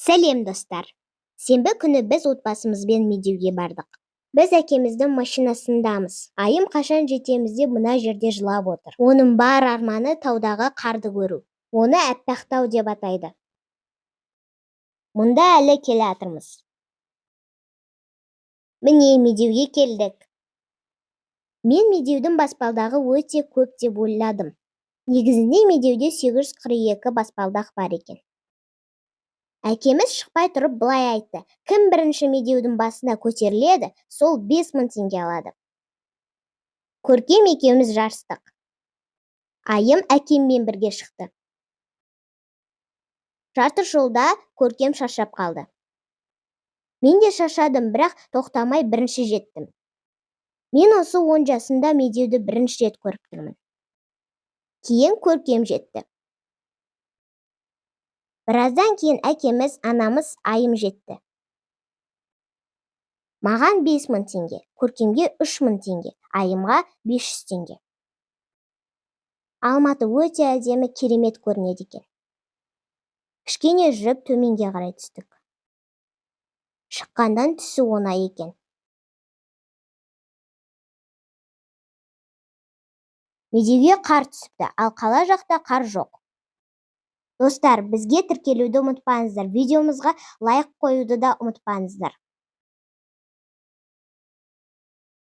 Сәлем достар. Сенбі күні біз отбасымызбен медеуге бардық. Біз әкеміздің машинасындамыз. Айым қашан жетеміз деп мына жерде жылап отыр. Оның бар арманы таудағы қарды көру. Оны әппақ тау деп атайды. Мұнда әлі келе жатырмыз. Міне медеуге келдік. Мен медеудің баспалдағы өте көп деп ойладым. Негізінде медеуде 842 баспалдақ бар екен. Әкеміз шықпай тұрып былай айтты: кім бірінші медеудің басына көтеріледі, сол 5000 теңге алады. Көркем екеуміз жарыстық. Айым әкеммен бірге шықты. Жарты жолда Көркем шаршап қалды. Мен де шаршадым, бірақ тоқтамай бірінші жеттім. Мен осы 10 жасында медеуді бірінші рет көріп тұрмын. Кейін Көркем жетті. Біраздан кейін әкеміз, анамыз, айым жетті. Маған 5000 теңге, Көркемге 3000 теңге, айымға 500 теңге. Алматы өте әдемі, керемет көрінеді екен. Кішкене жүріп төменге қарай түстік. Шыққандан түсу оңай екен. Медеуге қар түсіпті, ал қала жақта қар жоқ. Достар, бізге тіркелуді ұмытпаңыздар, видеомызға лайк қоюды да ұмытпаңыздар.